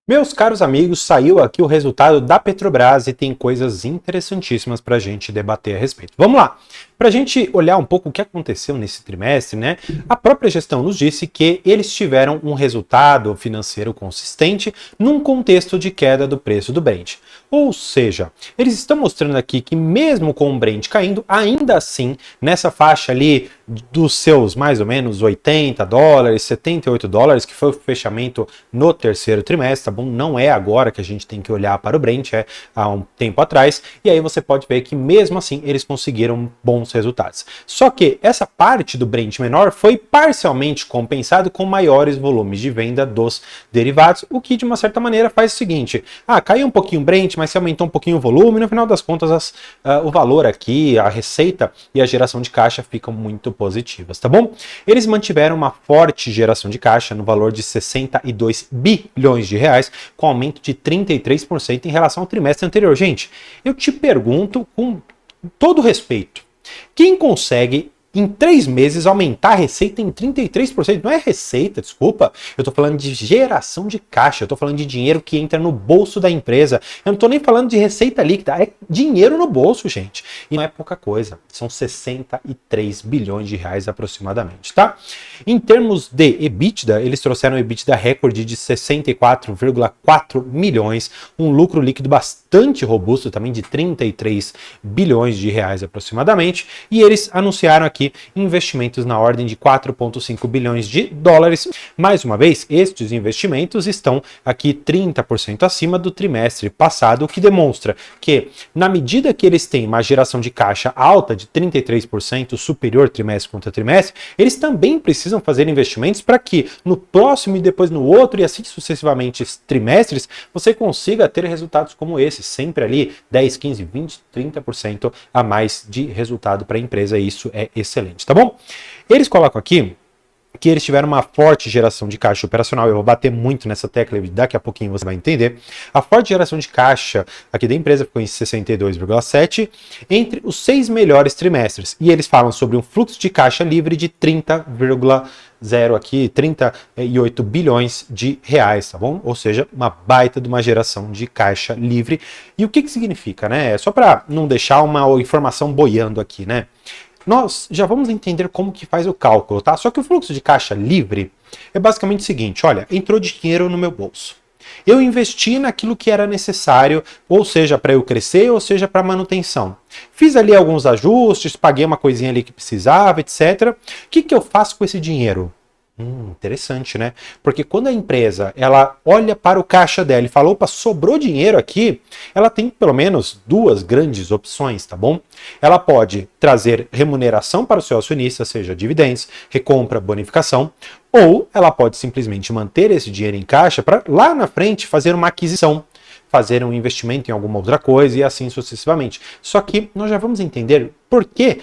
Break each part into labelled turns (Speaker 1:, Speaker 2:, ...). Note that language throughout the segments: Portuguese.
Speaker 1: Meus caros amigos, saiu aqui o resultado da Petrobras e tem coisas interessantíssimas para a gente debater a respeito. Vamos lá! Para a gente olhar um pouco o que aconteceu nesse trimestre, né? A própria gestão nos disse que eles tiveram um resultado financeiro consistente num contexto de queda do preço do Brent. Ou seja, eles estão mostrando aqui que mesmo com o Brent caindo, ainda assim, nessa faixa ali dos seus mais ou menos 80 dólares, 78 dólares, que foi o fechamento no terceiro trimestre, tá bom? Não é agora que a gente tem que olhar para o Brent, é há um tempo atrás, e aí você pode ver que mesmo assim eles conseguiram bons resultados. Só que essa parte do Brent menor foi parcialmente compensado com maiores volumes de venda dos derivados, o que de uma certa maneira faz o seguinte, caiu um pouquinho o Brent, mas se aumentou um pouquinho o volume, no final das contas o valor aqui, a receita e a geração de caixa ficam muito positivas, tá bom? Eles mantiveram uma forte geração de caixa no valor de 62 bilhões de reais, com aumento de 33% em relação ao trimestre anterior. Gente, eu te pergunto com todo respeito, quem consegue em 3 meses aumentar a receita em 33%? Não é receita, desculpa. Eu tô falando de geração de caixa, eu tô falando de dinheiro que entra no bolso da empresa. Eu não tô nem falando de receita líquida, é dinheiro no bolso, gente. E não é pouca coisa, são 63 bilhões de reais aproximadamente, tá? Em termos de EBITDA, eles trouxeram um EBITDA recorde de 64,4 milhões, um lucro líquido bastante robusto também de 33 bilhões de reais aproximadamente, e eles anunciaram aqui investimentos na ordem de 4,5 bilhões de dólares. Mais uma vez, estes investimentos estão aqui 30% acima do trimestre passado, o que demonstra que, na medida que eles têm uma geração de caixa alta de 33% superior trimestre contra trimestre, eles também precisam fazer investimentos para que no próximo e depois no outro e assim sucessivamente trimestres, você consiga ter resultados como esse, sempre ali 10, 15, 20, 30% a mais de resultado para a empresa, e isso é excelente, tá bom? Eles colocam aqui que eles tiveram uma forte geração de caixa operacional. Eu vou bater muito nessa tecla, daqui a pouquinho você vai entender. A forte geração de caixa aqui da empresa ficou em 62,7 entre os 6 melhores trimestres. E eles falam sobre um fluxo de caixa livre de 30,0 aqui, 38 bilhões de reais, tá bom? Ou seja, uma baita de uma geração de caixa livre. E o que significa, né? Só para não deixar uma informação boiando aqui, né? Nós já vamos entender como que faz o cálculo, tá? Só que o fluxo de caixa livre é basicamente o seguinte, olha, entrou dinheiro no meu bolso. Eu investi naquilo que era necessário, ou seja, para eu crescer, ou seja, para manutenção. Fiz ali alguns ajustes, paguei uma coisinha ali que precisava, etc. O que eu faço com esse dinheiro? Interessante, né? Porque quando a empresa ela olha para o caixa dela e fala, opa, sobrou dinheiro aqui, ela tem pelo menos duas grandes opções, tá bom? Ela pode trazer remuneração para o seu acionista, seja dividendos, recompra, bonificação, ou ela pode simplesmente manter esse dinheiro em caixa para lá na frente fazer uma aquisição, fazer um investimento em alguma outra coisa e assim sucessivamente. Só que nós já vamos entender por que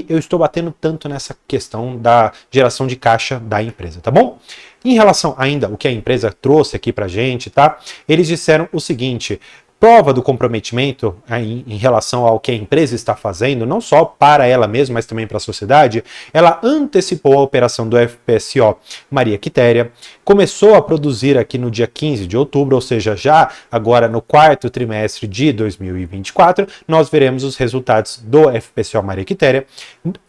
Speaker 1: eu estou batendo tanto nessa questão da geração de caixa da empresa, tá bom? Em relação ainda ao que a empresa trouxe aqui pra gente, tá? Eles disseram o seguinte, prova do comprometimento em relação ao que a empresa está fazendo, não só para ela mesma, mas também para a sociedade, ela antecipou a operação do FPSO Maria Quitéria, começou a produzir aqui no dia 15 de outubro, ou seja, já agora no quarto trimestre de 2024, nós veremos os resultados do FPSO Maria Quitéria.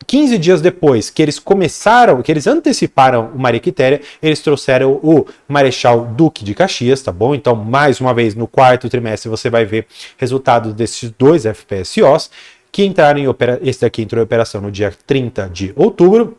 Speaker 1: 15 dias depois que eles começaram, que eles anteciparam o Maria Quitéria, eles trouxeram o Marechal Duque de Caxias, tá bom? Então, mais uma vez, no quarto trimestre, você vai ver resultados desses dois FPSOs que entraram em operação. Esse daqui entrou em operação no dia 30 de outubro.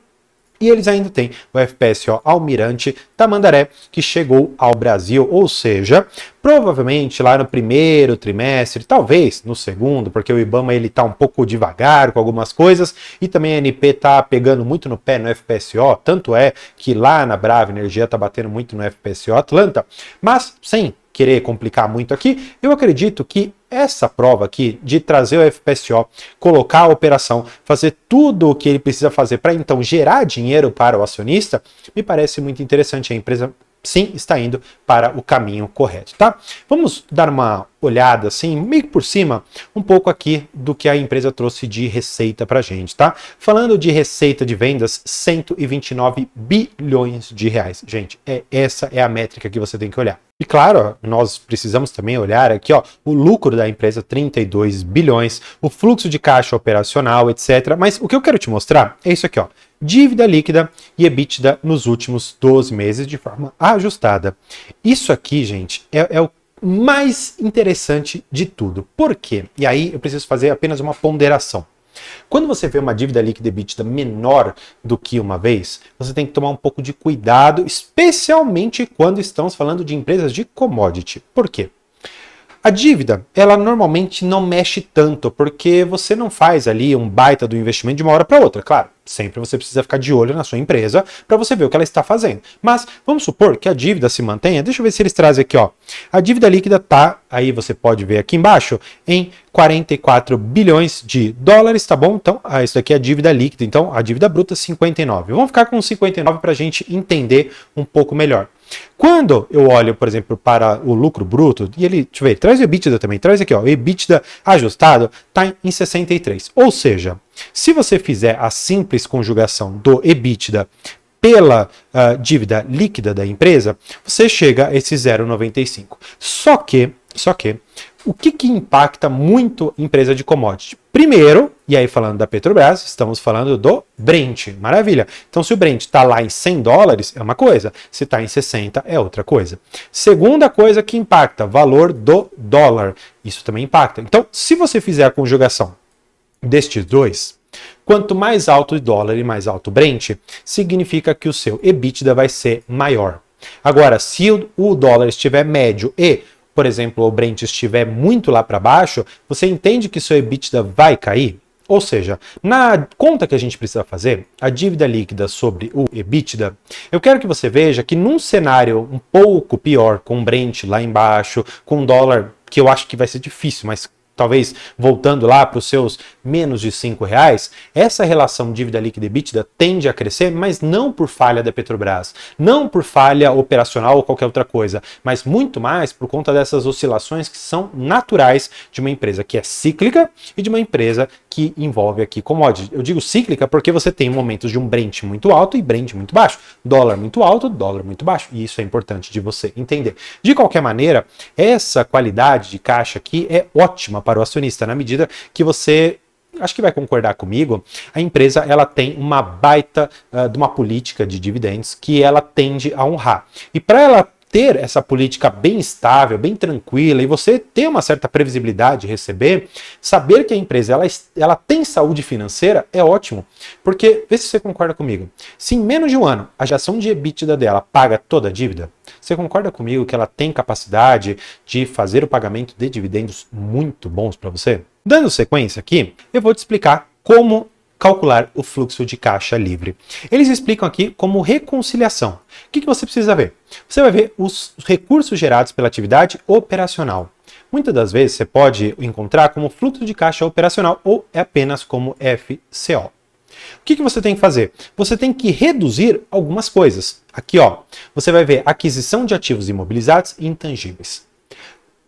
Speaker 1: E eles ainda têm o FPSO Almirante Tamandaré, que chegou ao Brasil, ou seja, provavelmente lá no primeiro trimestre, talvez no segundo, porque o IBAMA ele tá um pouco devagar com algumas coisas, e também a ANP tá pegando muito no pé no FPSO, tanto é que lá na Brava Energia tá batendo muito no FPSO Atlanta, mas sem querer complicar muito aqui, eu acredito que essa prova aqui de trazer o FPSO, colocar a operação, fazer tudo o que ele precisa fazer para então gerar dinheiro para o acionista, me parece muito interessante. A empresa sim está indo para o caminho correto, tá? Vamos dar uma olhada assim, meio que por cima, um pouco aqui do que a empresa trouxe de receita pra gente, tá? Falando de receita de vendas, 129 bilhões de reais. Gente, essa é a métrica que você tem que olhar. E claro, nós precisamos também olhar aqui, ó, o lucro da empresa, 32 bilhões, o fluxo de caixa operacional, etc. Mas o que eu quero te mostrar é isso aqui, ó. Dívida líquida e EBITDA nos últimos 12 meses de forma ajustada. Isso aqui, gente, é o mais interessante de tudo. Por quê? E aí eu preciso fazer apenas uma ponderação. Quando você vê uma dívida líquida e EBITDA menor do que uma vez, você tem que tomar um pouco de cuidado, especialmente quando estamos falando de empresas de commodity. Por quê? A dívida, ela normalmente não mexe tanto, porque você não faz ali um baita do investimento de uma hora para outra. Claro, sempre você precisa ficar de olho na sua empresa para você ver o que ela está fazendo. Mas vamos supor que a dívida se mantenha. Deixa eu ver se eles trazem aqui, ó. A dívida líquida tá, aí você pode ver aqui embaixo, em 44 bilhões de dólares, tá bom? Então, isso daqui é a dívida líquida. Então, a dívida bruta 59. Vamos ficar com 59 para a gente entender um pouco melhor. Quando eu olho, por exemplo, para o lucro bruto, e ele, deixa eu ver, traz o EBITDA também, traz aqui, ó, o EBITDA ajustado está em 63. Ou seja, se você fizer a simples conjugação do EBITDA pela dívida líquida da empresa, você chega a esse 0,95. Só que, o que impacta muito empresa de commodity? Primeiro, e aí falando da Petrobras, estamos falando do Brent, maravilha. Então se o Brent está lá em 100 dólares, é uma coisa, se está em 60 é outra coisa. Segunda coisa que impacta, valor do dólar, isso também impacta. Então se você fizer a conjugação destes dois, quanto mais alto o dólar e mais alto o Brent, significa que o seu EBITDA vai ser maior. Agora, se o dólar estiver médio e, por exemplo, o Brent estiver muito lá para baixo, você entende que seu EBITDA vai cair? Ou seja, na conta que a gente precisa fazer, a dívida líquida sobre o EBITDA, eu quero que você veja que num cenário um pouco pior, com o Brent lá embaixo, com o dólar, que eu acho que vai ser difícil, mas talvez voltando lá para os seus menos de R$5, essa relação dívida líquida e EBITDA tende a crescer, mas não por falha da Petrobras, não por falha operacional ou qualquer outra coisa, mas muito mais por conta dessas oscilações que são naturais de uma empresa que é cíclica e de uma empresa que envolve aqui commodity. Eu digo cíclica porque você tem momentos de um Brent muito alto e Brent muito baixo, dólar muito alto, dólar muito baixo, e isso é importante de você entender. De qualquer maneira, essa qualidade de caixa aqui é ótima para o acionista, na medida que você, acho que vai concordar comigo, a empresa ela tem uma baita de uma política de dividendos que ela tende a honrar. E para ela ter essa política bem estável, bem tranquila, e você ter uma certa previsibilidade de receber, saber que a empresa ela tem saúde financeira é ótimo. Porque, vê se você concorda comigo, se em menos de um ano a geração de EBITDA dela paga toda a dívida, você concorda comigo que ela tem capacidade de fazer o pagamento de dividendos muito bons para você? Dando sequência aqui, eu vou te explicar como calcular o fluxo de caixa livre. Eles explicam aqui como reconciliação. O que você precisa ver? Você vai ver os recursos gerados pela atividade operacional. Muitas das vezes você pode encontrar como fluxo de caixa operacional ou é apenas como FCO. O que você tem que fazer? Você tem que reduzir algumas coisas. Aqui, ó, você vai ver aquisição de ativos imobilizados e intangíveis.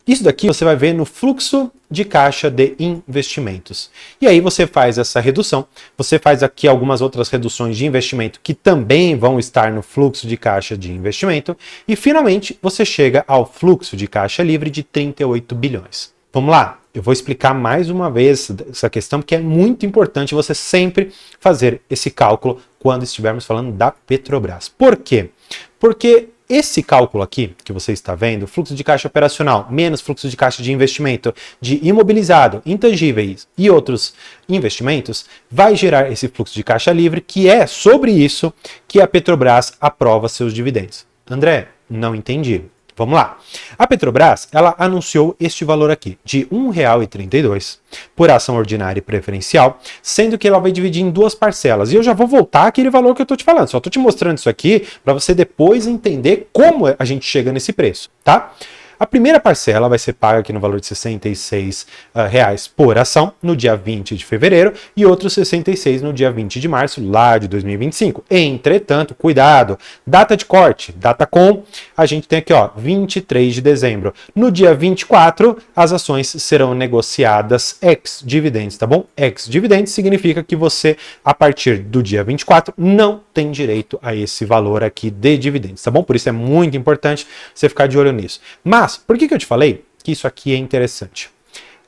Speaker 1: Isso daqui você vai ver no fluxo de caixa de investimentos. E aí você faz essa redução, você faz aqui algumas outras reduções de investimento que também vão estar no fluxo de caixa de investimento e finalmente você chega ao fluxo de caixa livre de 38 bilhões. Vamos lá? Eu vou explicar mais uma vez essa questão porque é muito importante você sempre fazer esse cálculo quando estivermos falando da Petrobras. Por quê? Porque esse cálculo aqui, que você está vendo, fluxo de caixa operacional menos fluxo de caixa de investimento de imobilizado, intangíveis e outros investimentos, vai gerar esse fluxo de caixa livre, que é sobre isso que a Petrobras aprova seus dividendos. André, não entendi. Vamos lá. A Petrobras, ela anunciou este valor aqui, de R$ 1,32 por ação ordinária e preferencial, sendo que ela vai dividir em duas parcelas. E eu já vou voltar àquele valor que eu estou te falando. Só estou te mostrando isso aqui para você depois entender como a gente chega nesse preço, tá? A primeira parcela vai ser paga aqui no valor de R$ 66 reais por ação no dia 20 de fevereiro e outros 66 no dia 20 de março lá de 2025. Entretanto, cuidado, data de corte, data com, a gente tem aqui, ó, 23 de dezembro. No dia 24, as ações serão negociadas ex-dividendos, tá bom? Ex-dividendos significa que você, a partir do dia 24, não tem direito a esse valor aqui de dividendos, tá bom? Por isso é muito importante você ficar de olho nisso. Mas, por que eu te falei que isso aqui é interessante?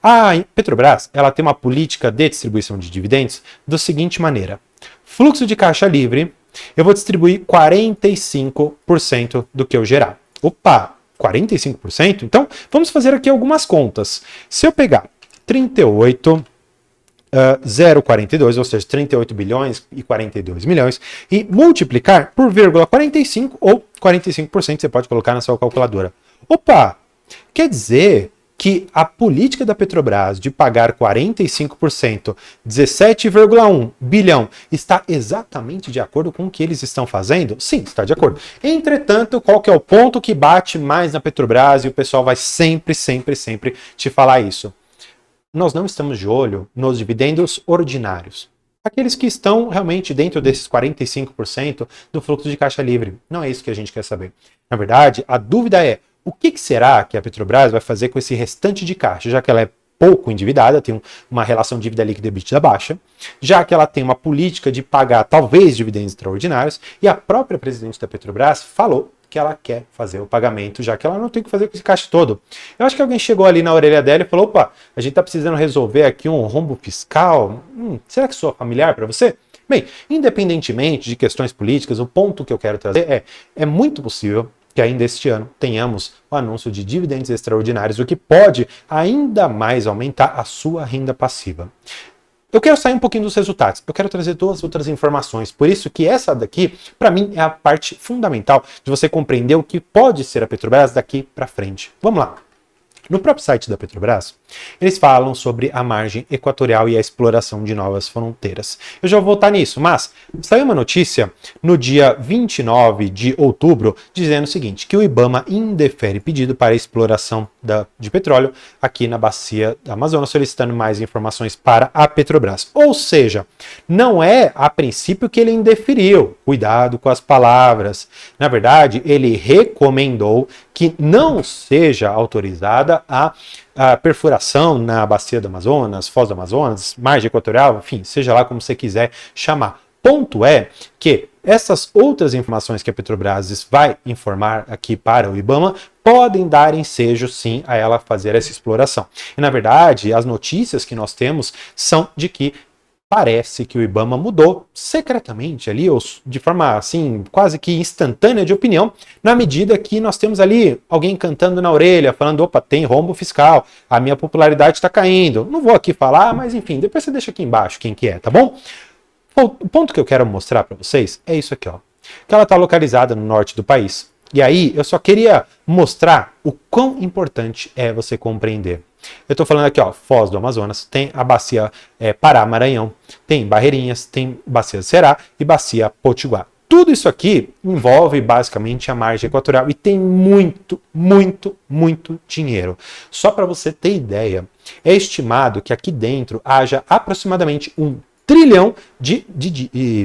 Speaker 1: A Petrobras, ela tem uma política de distribuição de dividendos da seguinte maneira. Fluxo de caixa livre, eu vou distribuir 45% do que eu gerar. Opa, 45%? Então, vamos fazer aqui algumas contas. Se eu pegar 0,42, ou seja, 38 bilhões e 42 milhões, e multiplicar por 0,45 ou 45%, você pode colocar na sua calculadora. Opa, quer dizer que a política da Petrobras de pagar 45%, 17,1 bilhão, está exatamente de acordo com o que eles estão fazendo? Sim, está de acordo. Entretanto, qual que é o ponto que bate mais na Petrobras e o pessoal vai sempre te falar isso? Nós não estamos de olho nos dividendos ordinários. Aqueles que estão realmente dentro desses 45% do fluxo de caixa livre. Não é isso que a gente quer saber. Na verdade, a dúvida é, o que será que a Petrobras vai fazer com esse restante de caixa, já que ela é pouco endividada, tem uma relação dívida líquida e EBITDA baixa, já que ela tem uma política de pagar talvez dividendos extraordinários, e a própria presidente da Petrobras falou que ela quer fazer o pagamento, já que ela não tem o que fazer com esse caixa todo. Eu acho que alguém chegou ali na orelha dela e falou, opa, a gente está precisando resolver aqui um rombo fiscal, será que soa familiar para você? Bem, independentemente de questões políticas, o ponto que eu quero trazer é muito possível que ainda este ano tenhamos o anúncio de dividendos extraordinários, o que pode ainda mais aumentar a sua renda passiva. Eu quero sair um pouquinho dos resultados, eu quero trazer duas outras informações, por isso que essa daqui, para mim, é a parte fundamental de você compreender o que pode ser a Petrobras daqui para frente. Vamos lá. No próprio site da Petrobras, eles falam sobre a margem equatorial e a exploração de novas fronteiras. Eu já vou voltar nisso, mas saiu uma notícia no dia 29 de outubro dizendo o seguinte, que o IBAMA indefere pedido para a exploração de petróleo aqui na bacia da Amazonas, solicitando mais informações para a Petrobras. Ou seja, não é a princípio que ele indeferiu, cuidado com as palavras. Na verdade, ele recomendou que não seja autorizada a perfuração na bacia do Amazonas, Foz do Amazonas, margem equatorial, enfim, seja lá como você quiser chamar. Ponto é que essas outras informações que a Petrobras vai informar aqui para o IBAMA podem dar ensejo, sim, a ela fazer essa exploração. E, na verdade, as notícias que nós temos são de que parece que o IBAMA mudou secretamente ali, ou de forma assim, quase que instantânea de opinião, na medida que nós temos ali alguém cantando na orelha, falando, opa, tem rombo fiscal, a minha popularidade está caindo. Não vou aqui falar, mas enfim, depois você deixa aqui embaixo quem que é, tá bom? O ponto que eu quero mostrar para vocês é isso aqui, ó. Que ela está localizada no norte do país. E aí, eu só queria mostrar o quão importante é você compreender. Eu estou falando aqui, ó, Foz do Amazonas, tem a bacia Pará-Maranhão, tem Barreirinhas, tem bacia Ceará e bacia Potiguar. Tudo isso aqui envolve basicamente a margem equatorial e tem muito dinheiro. Só para você ter ideia, é estimado que aqui dentro haja aproximadamente 1 trilhão de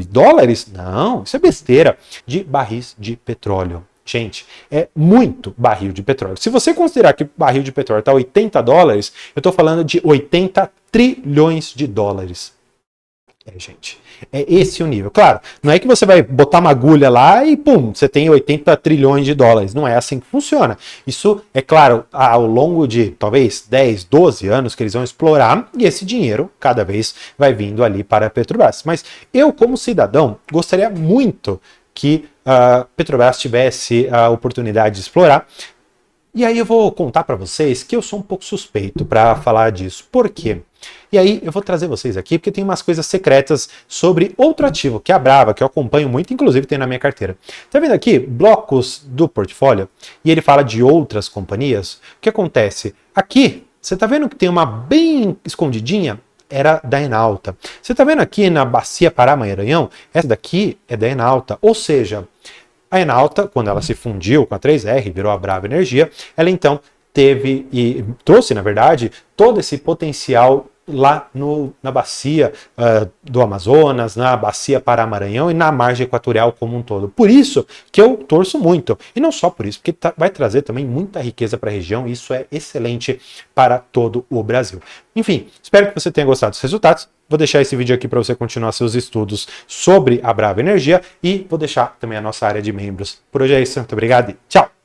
Speaker 1: dólares? Não, isso é besteira, de barris de petróleo. Gente, é muito barril de petróleo. Se você considerar que o barril de petróleo está $80, eu estou falando de 80 trilhões de dólares. Gente, é esse o nível. Claro, não é que você vai botar uma agulha lá e pum, você tem 80 trilhões de dólares. Não é assim que funciona. Isso, é claro, ao longo de talvez 10, 12 anos que eles vão explorar e esse dinheiro cada vez vai vindo ali para a Petrobras. Mas eu, como cidadão, gostaria muito que a Petrobras tivesse a oportunidade de explorar. E aí eu vou contar para vocês que eu sou um pouco suspeito para falar disso. Por quê? E aí eu vou trazer vocês aqui porque tem umas coisas secretas sobre outro ativo, que é a Brava, que eu acompanho muito, inclusive tem na minha carteira. Tá vendo aqui? Blocos do portfólio, e ele fala de outras companhias. O que acontece? Aqui, você tá vendo que tem uma bem escondidinha? Era da Enalta. Você tá vendo aqui na bacia Pará-Maranhão? Essa daqui é da Enalta, ou seja, a Enalta, quando ela se fundiu com a 3R, virou a Brava Energia, ela então teve e trouxe, na verdade, todo esse potencial lá na bacia do Amazonas, na bacia Pará-Maranhão e na margem equatorial como um todo. Por isso que eu torço muito, e não só por isso, porque vai trazer também muita riqueza para a região, e isso é excelente para todo o Brasil. Enfim, espero que você tenha gostado dos resultados. Vou deixar esse vídeo aqui para você continuar seus estudos sobre a Brava Energia e vou deixar também a nossa área de membros. Por hoje é isso, muito obrigado e tchau!